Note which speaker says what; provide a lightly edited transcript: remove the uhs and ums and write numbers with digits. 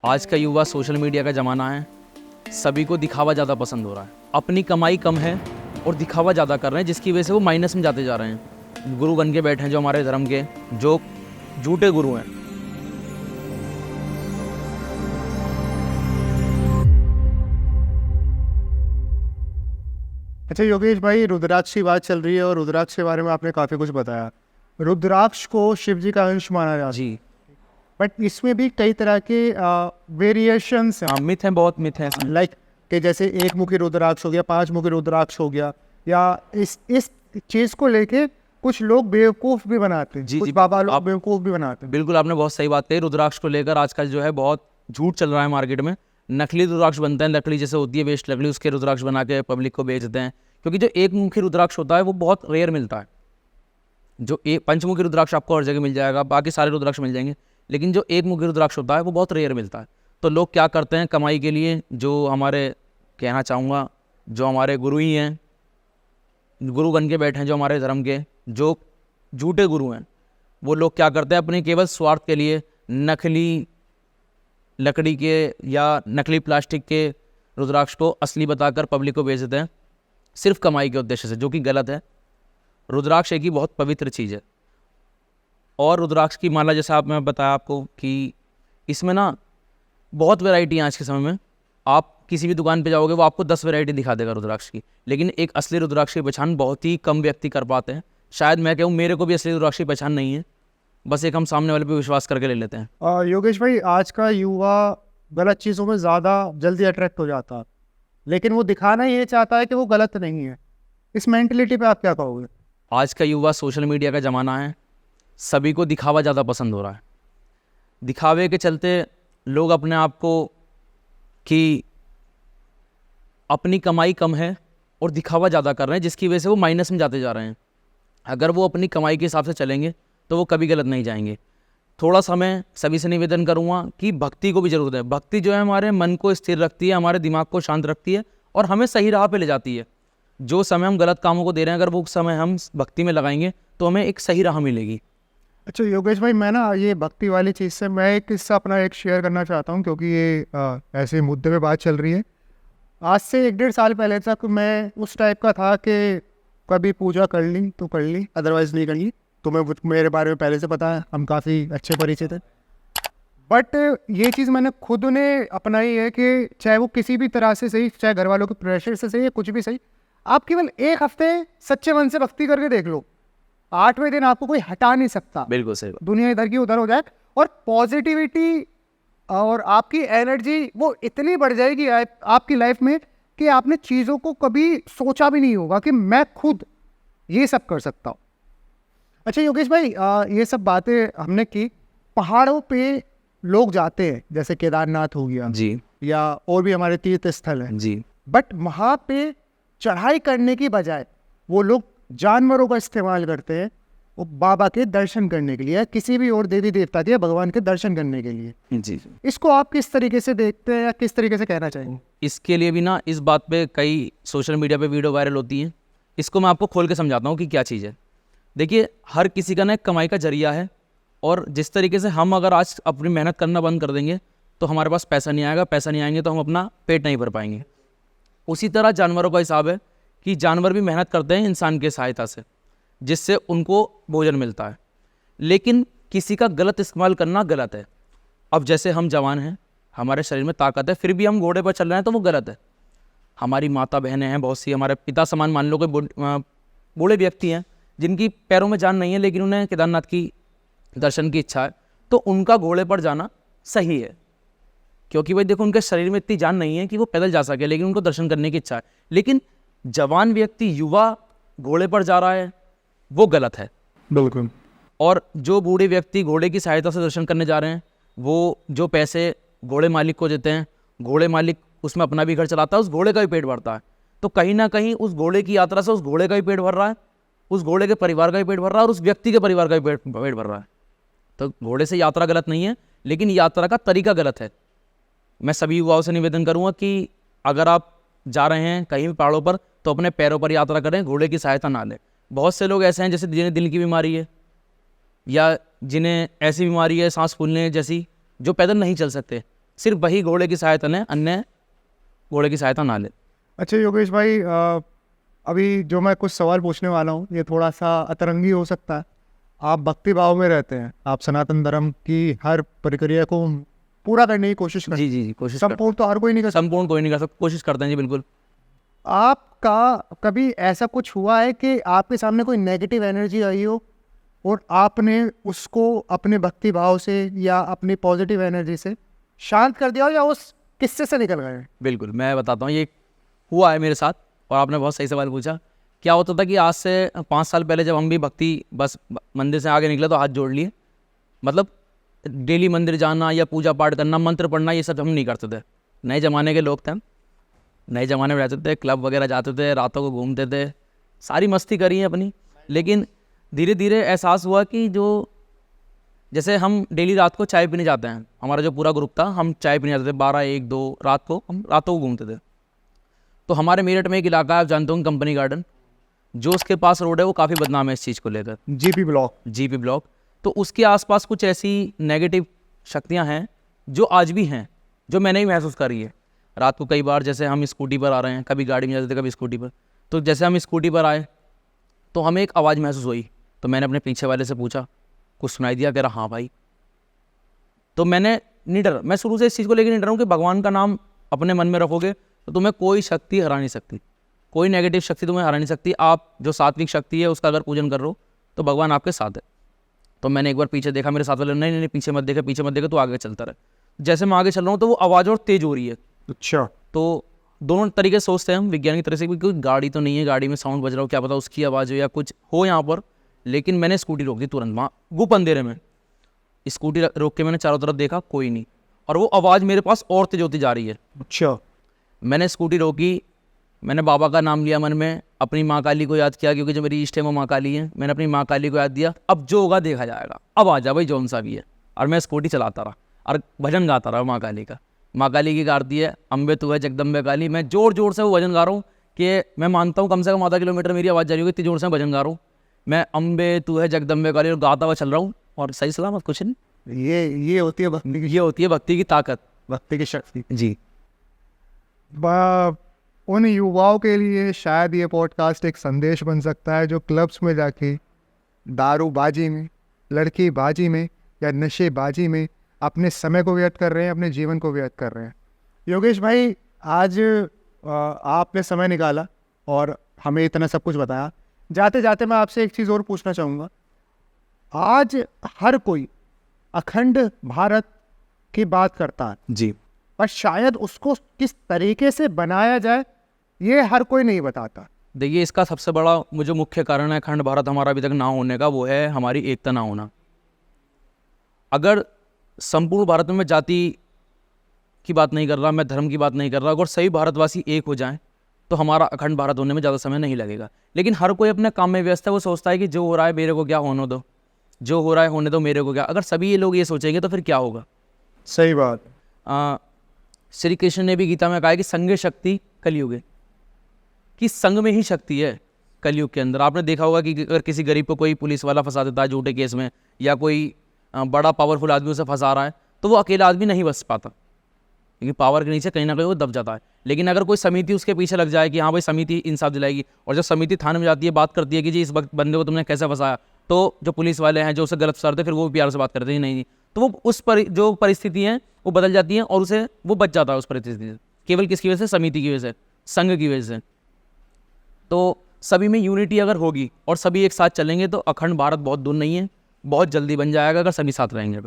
Speaker 1: आज का युवा सोशल मीडिया का ज़माना है, सभी को दिखावा ज़्यादा पसंद हो रहा है। अपनी कमाई कम है और दिखावा ज़्यादा कर रहे हैं, जिसकी वजह से वो माइनस में जाते जा रहे हैं। गुरु बन के बैठे हैं जो हमारे धर्म के, जो झूठे गुरु हैं।
Speaker 2: अच्छा योगेश भाई, रुद्राक्ष की बात चल रही है और रुद्राक्ष के बारे में आपने काफ़ी कुछ बताया। रुद्राक्ष को शिव जी का अंश माना जाता है,
Speaker 1: जी
Speaker 2: बट इसमें भी कई तरह के वेरिएशंस हैं।
Speaker 1: हाँ, मिथ हैं, बहुत मिथ हैं इसमें।
Speaker 2: लाइक कि जैसे एक मुखी रुद्राक्ष हो गया, 5 मुखी रुद्राक्ष हो गया, या इस चीज़ को लेके कुछ लोग बेवकूफ़ भी बनाते हैं।
Speaker 1: जी,
Speaker 2: कुछ
Speaker 1: जी,
Speaker 2: बाबा लोग
Speaker 1: आप-
Speaker 2: बेवकूफ़ भी बनाते हैं।
Speaker 1: बिल्कुल, आपने बहुत सही बात कही। रुद्राक्ष को लेकर आजकल जो है बहुत झूठ चल रहा है मार्केट में। नकली रुद्राक्ष बनते हैं, लकड़ी जैसे होती है वेस्ट लकड़ी, उसके रुद्राक्ष बना के पब्लिक को बेचते हैं। क्योंकि जो एक मुखी रुद्राक्ष होता है वो बहुत रेयर मिलता है। जो एक पंचमुखी रुद्राक्ष आपको हर जगह मिल जाएगा, बाकी सारे रुद्राक्ष मिल जाएंगे, लेकिन जो एक मुखी रुद्राक्ष होता है वो बहुत रेयर मिलता है। तो लोग क्या करते हैं कमाई के लिए, जो हमारे कहना चाहूँगा जो हमारे गुरु ही हैं, गुरु बन के बैठे हैं जो हमारे धर्म के, जो झूठे गुरु हैं, वो लोग क्या करते हैं अपने केवल स्वार्थ के लिए नकली लकड़ी के या नकली प्लास्टिक के रुद्राक्ष को असली बताकर पब्लिक को बेच देते हैं, सिर्फ कमाई के उद्देश्य से, जो कि गलत है। रुद्राक्ष एक ही बहुत पवित्र चीज़ है। और रुद्राक्ष की माला, जैसा आप मैं बताया आपको कि इसमें ना बहुत वैरायटी है आज के समय में। आप किसी भी दुकान पे जाओगे वो आपको 10 वैरायटी दिखा देगा रुद्राक्ष की, लेकिन एक असली रुद्राक्ष की पहचान बहुत ही कम व्यक्ति कर पाते हैं। शायद मैं कहूँ मेरे को भी असली रुद्राक्ष की पहचान नहीं है, बस एक हम सामने वाले पे विश्वास करके ले लेते हैं।
Speaker 2: योगेश भाई, आज का युवा गलत चीज़ों में ज़्यादा जल्दी अट्रैक्ट हो जाता है, लेकिन वो दिखाना ये चाहता है कि वो गलत नहीं है। इस मेंटलिटी पे आप क्या कहोगे?
Speaker 1: आज का युवा सोशल मीडिया का ज़माना है, सभी को दिखावा ज़्यादा पसंद हो रहा है। दिखावे के चलते लोग अपने आप को कि अपनी कमाई कम है और दिखावा ज़्यादा कर रहे हैं, जिसकी वजह से वो माइनस में जाते जा रहे हैं। अगर वो अपनी कमाई के हिसाब से चलेंगे तो वो कभी गलत नहीं जाएंगे। थोड़ा सा मैं सभी से निवेदन करूँगा कि भक्ति को भी ज़रूरत है। भक्ति जो है हमारे मन को स्थिर रखती है, हमारे दिमाग को शांत रखती है और हमें सही राह पे ले जाती है। जो समय हम गलत कामों को दे रहे हैं, अगर वो समय हम भक्ति में लगाएंगे तो हमें एक सही राह मिलेगी।
Speaker 2: अच्छा योगेश भाई, मैं ना ये भक्ति वाली चीज़ से मैं एक किस्सा अपना एक शेयर करना चाहता हूँ, क्योंकि ये ऐसे मुद्दे पे बात चल रही है। आज से 1-1.5 साल पहले तक मैं उस टाइप का था कि कभी पूजा कर ली तो कर ली, अदरवाइज नहीं करी। तुम्हें मेरे बारे में पहले से पता है, हम काफ़ी अच्छे परिचित हैं। बट ये चीज़ मैंने खुद ने अपनाई है कि चाहे वो किसी भी तरह से सही, चाहे घर वालों के प्रेशर से सही या कुछ भी सही, आप केवल 1 हफ्ते सच्चे मन से भक्ति करके देख लो, 8वें दिन आपको कोई हटा नहीं सकता।
Speaker 1: बिल्कुल सही बात।
Speaker 2: दुनिया इधर की उधर हो जाए और पॉजिटिविटी और आपकी एनर्जी वो इतनी बढ़ जाएगी आपकी लाइफ में कि आपने चीज़ों को कभी सोचा भी नहीं होगा कि मैं खुद ये सब कर सकता हूँ। अच्छा योगेश भाई, ये सब बातें हमने की। पहाड़ों पे लोग जाते हैं, जैसे केदारनाथ हो गया
Speaker 1: जी
Speaker 2: या और भी हमारे तीर्थ स्थल हैं,
Speaker 1: जी
Speaker 2: बट वहाँ पे चढ़ाई करने की बजाय वो लोग जानवरों का इस्तेमाल करते हैं वो बाबा के दर्शन करने के लिए, या किसी भी और देवी देवता के या भगवान के दर्शन करने के लिए।
Speaker 1: जी।
Speaker 2: इसको आप किस तरीके से देखते हैं या किस तरीके से कहना चाहेंगे?
Speaker 1: इसके लिए भी ना इस बात पे कई सोशल मीडिया पे वीडियो वायरल होती हैं। इसको मैं आपको खोल के समझाता हूँ कि क्या चीज़ है। देखिए, हर किसी का ना एक कमाई का जरिया है, और जिस तरीके से हम अगर आज अपनी मेहनत करना बंद कर देंगे तो हमारे पास पैसा नहीं आएगा, पैसा नहीं आएंगे तो हम अपना पेट नहीं भर पाएंगे। उसी तरह जानवरों का हिसाब है कि जानवर भी मेहनत करते हैं इंसान की सहायता से, जिससे उनको भोजन मिलता है, लेकिन किसी का गलत इस्तेमाल करना गलत है। अब जैसे हम जवान हैं, हमारे शरीर में ताकत है, फिर भी हम घोड़े पर चल रहे हैं तो वो गलत है। हमारी माता बहनें हैं बहुत सी, हमारे पिता समान मान लो, कोई बूढ़े व्यक्ति हैं जिनकी पैरों में जान नहीं है लेकिन उन्हें केदारनाथ की दर्शन की इच्छा है, तो उनका घोड़े पर जाना सही है। क्योंकि भाई देखो, उनके शरीर में इतनी जान नहीं है कि वो पैदल जा सके, लेकिन उनको दर्शन करने की इच्छा है। लेकिन जवान व्यक्ति, युवा घोड़े पर जा रहा है, वो गलत है।
Speaker 2: बिल्कुल।
Speaker 1: और जो बूढ़े व्यक्ति घोड़े की सहायता से दर्शन करने जा रहे हैं, वो जो पैसे घोड़े मालिक को देते हैं, घोड़े मालिक उसमें अपना भी घर चलाता है, उस घोड़े का भी पेट भरता है। तो कहीं ना कहीं उस घोड़े की यात्रा से उस घोड़े का भी पेट भर रहा है, उस घोड़े के परिवार का भी पेट भर रहा है, और उस व्यक्ति के परिवार का भी पेट भर रहा है। तो घोड़े से यात्रा गलत नहीं है, लेकिन यात्रा का तरीका गलत है। मैं सभी युवाओं से निवेदन करूँगा कि अगर आप जा रहे हैं कहीं भी पहाड़ों पर तो अपने पैरों पर यात्रा करें, घोड़े की सहायता ना लें। बहुत से लोग ऐसे हैं जैसे जिन्हें दिल की बीमारी है या जिन्हें ऐसी बीमारी है सांस फूलने जैसी, जो पैदल नहीं चल सकते, सिर्फ वही घोड़े की सहायता लें, अन्य घोड़े की सहायता ना लें।
Speaker 2: अच्छा योगेश भाई, अभी जो मैं कुछ सवाल पूछने वाला हूँ ये थोड़ा सा अतरंगी हो सकता है। आप भक्ति भाव में रहते हैं, आप सनातन धर्म की हर प्रक्रिया को पूरा करने की कोशिश करते
Speaker 1: जी जी जी, कोशिश
Speaker 2: हैं। संपूर्ण तो हर कोई नहीं कर सकता।
Speaker 1: संपूर्ण कोई नहीं कर सकता, कोशिश करते हैं जी बिल्कुल।
Speaker 2: आपका कभी ऐसा कुछ हुआ है कि आपके सामने कोई नेगेटिव एनर्जी आई हो और आपने उसको अपने भक्ति भाव से या अपनी पॉजिटिव एनर्जी से शांत कर दिया हो, या उस किस्से से निकल गए?
Speaker 1: बिल्कुल, मैं बताता हूँ, ये हुआ है मेरे साथ और आपने बहुत सही सवाल पूछा। क्या होता था कि आज से 5 साल पहले जब हम भी भक्ति बस मंदिर से आगे निकले तो हाथ जोड़ लिए, मतलब डेली मंदिर जाना या पूजा पाठ करना, मंत्र पढ़ना, ये सब हम नहीं करते थे। नए ज़माने के लोग थे हम, नए ज़माने में रहते थे, क्लब वगैरह जाते थे, रातों को घूमते थे, सारी मस्ती करी है अपनी। लेकिन धीरे धीरे एहसास हुआ कि जो जैसे हम डेली रात को चाय पीने जाते हैं, हमारा जो पूरा ग्रुप था, हम चाय पीने जाते थे 12, 1, 2 रात को, हम रातों को घूमते थे। तो हमारे मेरठ में एक इलाका है, आप जानते हो, कंपनी गार्डन, जो उसके पास रोड है वो काफ़ी बदनाम है इस चीज़ को लेकर,
Speaker 2: जीपी ब्लॉक।
Speaker 1: GP block. तो उसके आसपास कुछ ऐसी नेगेटिव शक्तियां हैं जो आज भी हैं, जो मैंने ही महसूस करी है। रात को कई बार जैसे हम स्कूटी पर आ रहे हैं, कभी गाड़ी में जाते थे, कभी स्कूटी पर, तो जैसे हम स्कूटी पर आए तो हमें एक आवाज़ महसूस हुई। तो मैंने अपने पीछे वाले से पूछा, कुछ सुनाई दिया? कह रहा हाँ भाई। तो मैंने नहीं डरा, मैं शुरू से इस चीज़ को लेकर नहीं डरा हूँ कि भगवान का नाम अपने मन में रखोगे तो तुम्हें कोई शक्ति हरा नहीं सकती, कोई नेगेटिव शक्ति तुम्हें हरा नहीं सकती। आप जो सात्विक शक्ति है उसका अगर पूजन कर रहे हो तो भगवान आपके साथ है। तो मैंने एक बार पीछे देखा, मेरे साथ वाले नहीं नहीं पीछे मत देखा, पीछे मत देखा, तो आगे चलता रहे। जैसे मैं आगे चल रहा हूँ तो वो आवाज़ और तेज हो रही है।
Speaker 2: अच्छा।
Speaker 1: तो दोनों तरीके से सोचते हैं हम वैज्ञानिक तरह से, कोई गाड़ी तो नहीं है, गाड़ी में साउंड बज रहा हो, क्या पता उसकी आवाज़ हो या कुछ हो यहाँ पर। लेकिन मैंने स्कूटी रोक दी तुरंत, वहाँ गुप अंधेरे में स्कूटी रोक के मैंने चारों तरफ देखा, कोई नहीं, और वो आवाज़ मेरे पास और तेज होती जा रही है।
Speaker 2: अच्छा।
Speaker 1: मैंने स्कूटी रोकी, मैंने बाबा का नाम लिया मन में, अपनी माँ काली को याद किया, क्योंकि जो मेरी इष्ट है वो माँ काली है। मैंने अपनी माँ काली को याद दिया, अब जो होगा देखा जाएगा, अब आ जा भाई जौन सा भी है। और मैं स्कूटी चलाता रहा और भजन गाता रहा माँ काली का। माँ काली की गाती है, अम्बे तू है जगदम्बे काली। मैं जोर जोर से वो भजन गा रहा हूँ कि मैं मानता हूँ कम से कम आधा किलोमीटर मेरी आवाज़ जा रही होगी, इतनी जोर से भजन गा रहा हूँ मैं, अम्बे तू है जगदम्बे काली, और गाता हुआ चल रहा हूँ और सही सलामत कुछ नहीं।
Speaker 2: ये होती है भक्ति की,
Speaker 1: ये होती है भक्ति की ताकत,
Speaker 2: भक्ति की शक्ति
Speaker 1: जी।
Speaker 2: उन युवाओं के लिए शायद ये पॉडकास्ट एक संदेश बन सकता है जो क्लब्स में जाके दारूबाजी में, लड़कीबाजी में या नशेबाजी में अपने समय को व्यर्थ कर रहे हैं, अपने जीवन को व्यर्थ कर रहे हैं। योगेश भाई, आज आपने समय निकाला और हमें इतना सब कुछ बताया। जाते जाते मैं आपसे एक चीज़ और पूछना चाहूँगा। आज हर कोई अखंड भारत की बात करता है
Speaker 1: जी,
Speaker 2: पर शायद उसको किस तरीके से बनाया जाए ये हर कोई नहीं बताता।
Speaker 1: देखिए, इसका सबसे बड़ा मुझे मुख्य कारण है अखंड भारत हमारा अभी तक ना होने का, वो है हमारी एकता ना होना। अगर संपूर्ण भारत में, मैं जाति की बात नहीं कर रहा, मैं धर्म की बात नहीं कर रहा, अगर सही भारतवासी एक हो जाएं तो हमारा अखंड भारत होने में ज़्यादा समय नहीं लगेगा। लेकिन हर कोई अपने काम में व्यस्त है, वो सोचता है कि जो हो रहा है मेरे को क्या होने दो, जो हो रहा है होने दो मेरे को क्या। अगर सभी ये लोग ये सोचेंगे तो फिर क्या होगा?
Speaker 2: सही बात।
Speaker 1: श्री कृष्ण ने भी गीता में कहा है कि संघे शक्ति कलयुग है, कि संघ में ही शक्ति है कलयुग के अंदर। आपने देखा होगा कि अगर किसी गरीब को कोई पुलिस वाला फंसा देता है झूठे केस में, या कोई बड़ा पावरफुल आदमी उसे फंसा रहा है, तो वो अकेला आदमी नहीं बच पाता, क्योंकि पावर के नीचे कहीं ना कहीं वो दब जाता है। लेकिन अगर कोई समिति उसके पीछे लग जाए कि हाँ भाई समिति इंसाफ दिलाएगी, और जब समिति थाने में जाती है, बात करती है कि जी इस वक्त बंदे को तुमने कैसे फंसाया, तो जो पुलिस वाले हैं जो उसे गलत फंसाते फिर वो भी प्यार से बात करते हैं नहीं, तो वो उस पर जो परिस्थिति है वो बदल जाती है और उसे वो बच जाता है उस परिस्थिति से। केवल किसकी वजह से? समिति की वजह से, संघ की वजह से। तो सभी में यूनिटी अगर होगी और सभी एक साथ चलेंगे तो अखंड भारत बहुत दूर नहीं है, बहुत जल्दी बन जाएगा अगर सभी साथ रहेंगे।